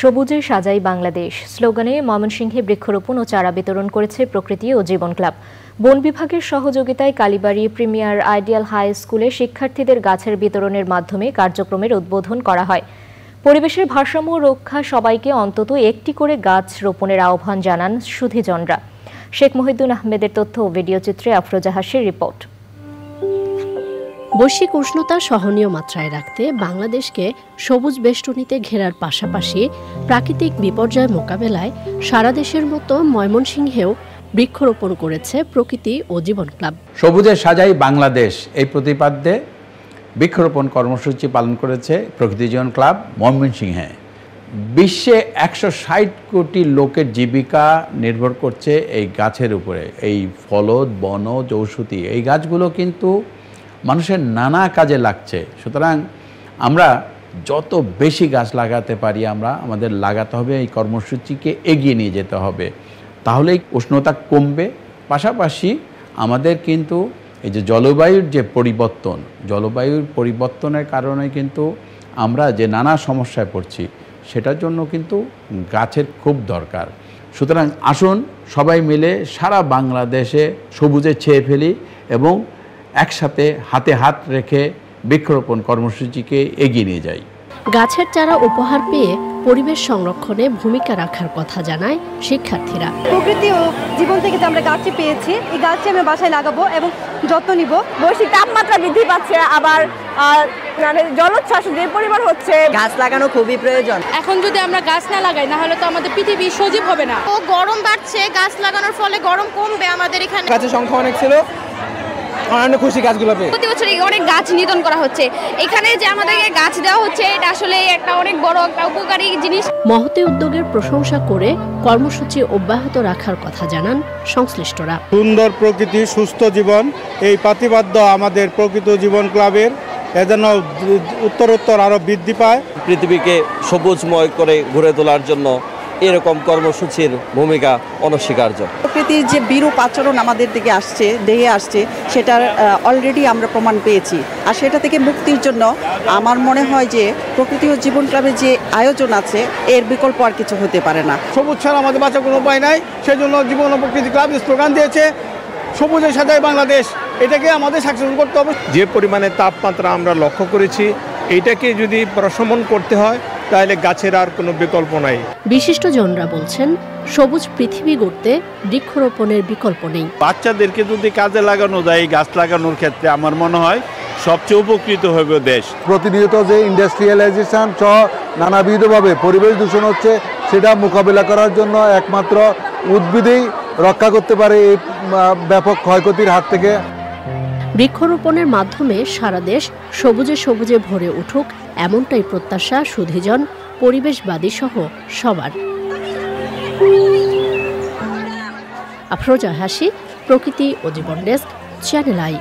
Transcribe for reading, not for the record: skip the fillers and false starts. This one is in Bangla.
সবুজে সাজাই বাংলাদেশ স্লোগানে ময়মনসিংহে বৃক্ষরোপণ ও চারা বিতরণ করেছে প্রকৃতি ও জীবন ক্লাব। বন বিভাগের সহযোগিতায় কালীবাড়ি প্রিমিয়ার আইডিয়াল হাই স্কুলে শিক্ষার্থীদের গাছের বিতরণের মাধ্যমে কার্যক্রমের উদ্বোধন করা হয়। পরিবেশের ভারসাম্য রক্ষা সবাইকে অন্তত একটি করে গাছ রোপণের আহ্বান জানান সুধীজনরা। শেখ মহিউদ্দিন আহমেদের তথ্য ও ভিডিও চিত্রে আফরোজা হাসির রিপোর্ট। বৈশ্বিক উষ্ণতা সহনীয় মাত্রায় রাখতে বাংলাদেশকে সবুজ বেষ্টনীতে ঘেরার পাশাপাশি প্রাকৃতিক বিপর্যয় মোকাবেলায় সারা দেশের মতো ময়মনসিংহেও বৃক্ষরোপণ করেছে প্রকৃতি ও জীবন ক্লাব। সবুজে সাজাই বাংলাদেশ এই প্রতিপাদ্যে বৃক্ষরোপণ কর্মসূচি পালন করেছে প্রকৃতি জীবন ক্লাব ময়মনসিংহে। বিশ্বে 160 কোটি লোকের জীবিকা নির্ভর করছে এই গাছের উপরে। এই ফলদ, বনজ, ঔষধি এই গাছগুলো কিন্তু মানুষের নানা কাজে লাগছে। সুতরাং আমরা যত বেশি গাছ লাগাতে পারি আমাদের লাগাতে হবে, এই কর্মসূচিকে এগিয়ে নিয়ে যেতে হবে, তাহলেই উষ্ণতা কমবে। পাশাপাশি আমাদের কিন্তু এই যে জলবায়ুর পরিবর্তনের কারণে কিন্তু আমরা যে নানা সমস্যায় পড়ছি, সেটার জন্য কিন্তু গাছের খুব দরকার। সুতরাং আসুন সবাই মিলে সারা বাংলাদেশে সবুজে ছেয়ে ফেলি এবং একসাথে হাতে হাত রেখে বৃক্ষরোপণ কর্মসূচিকে এগিয়ে নিয়ে যাই। গাছের চারা উপহার পেয়ে পরিবেশ সংরক্ষণে ভূমিকা রাখার কথা জানায় শিক্ষার্থীরা। প্রকৃতি ও জীবন থেকে যে আমরা গাছটি পেয়েছি, এই গাছটি আমরা বাসায় লাগাবো এবং যত্ন নিব। বৈশ্বিক তাপমাত্রা বৃদ্ধি পাচ্ছে, আবার জলোচ্ছ্বাস যে পরিমাণ হচ্ছে, গাছ লাগানো খুবই প্রয়োজন। এখন যদি আমরা গাছ না লাগাই, না হলে তো আমাদের পৃথিবী সজীব হবে না। ও গরম বাড়ছে, গাছ লাগানোর ফলে গরম কমবে আমাদের এখানে। গাছের সংখ্যা অনেক ছিল, অনেক খুশি গাছগুলো পেয়ে। প্রতি বছর অনেক গাছ নিধন করা হচ্ছে, এখানে যে আমাদেরকে গাছ দেওয়া হচ্ছে এটা আসলে একটা অনেক বড় একটা উপকারী জিনিস। মহতী উদ্যোগের প্রশংসা করে কর্মসূচি অব্যাহত রাখার কথা জানান সংশ্লিষ্টরা। সুন্দর প্রকৃতি, সুস্থ জীবন, এই প্রতিপাদ্য আমাদের প্রকৃত জীবন ক্লাবের যেন উত্তরোত্তর আরো বৃদ্ধি পায়। পৃথিবীকে সবুজময় করে গড়ে তোলার জন্য এরকম কর্মসূচির ভূমিকা অনস্বীকার্য। প্রকৃতির যে বিরূপ আচরণ আমাদের দিকে দেহে আসছে, সেটার অলরেডি আমরা প্রমাণ পেয়েছি। আর সেটা থেকে মুক্তির জন্য আমার মনে হয় যে প্রকৃতি ও জীবন ক্লাবের যে আয়োজন আছে, এর বিকল্প আর কিছু হতে পারে না। সবুজ ছাড়া আমাদের বাঁচার কোনো উপায় নাই, সেজন্য জীবন ও প্রকৃতি ক্লাব স্লোগান দিয়েছে সবুজে সাজাই বাংলাদেশ। এটাকে আমাদের সাকসেসফুল করতে হবে। যে পরিমাণে তাপমাত্রা আমরা লক্ষ্য করেছি, এইটাকে যদি প্রশমন করতে হয় তাহলে গাছের আর কোনো বিকল্প নাই। বিশিষ্টজনরা বলছেন, সবুজ পৃথিবী গড়তে বৃক্ষরোপণের বিকল্প নেই। বাচ্চাদেরকে যদি কাজে লাগানো যায় এই গাছ লাগানোর ক্ষেত্রে, আমার মনে হয় সবচেয়ে উপকৃত হবে দেশ। প্রতিনিয়ত যে ইন্ডাস্ট্রিয়ালাইজেশন সহ নানাবিধভাবে পরিবেশ দূষণ হচ্ছে, সেটা মোকাবিলা করার জন্য একমাত্র উদ্ভিদই রক্ষা করতে পারে এই ব্যাপক ক্ষয়ক্ষতির হাত থেকে। বৃক্ষরোপণের মাধ্যমে সারা দেশ সবুজে সবুজে ভরে উঠুক, এমনটাই প্রত্যাশা সুধীজন, পরিবেশবাদী সহ সবার। আফরোজা হাসি, প্রকৃতি ও জীবন ডেস্ক, চ্যানেল আই।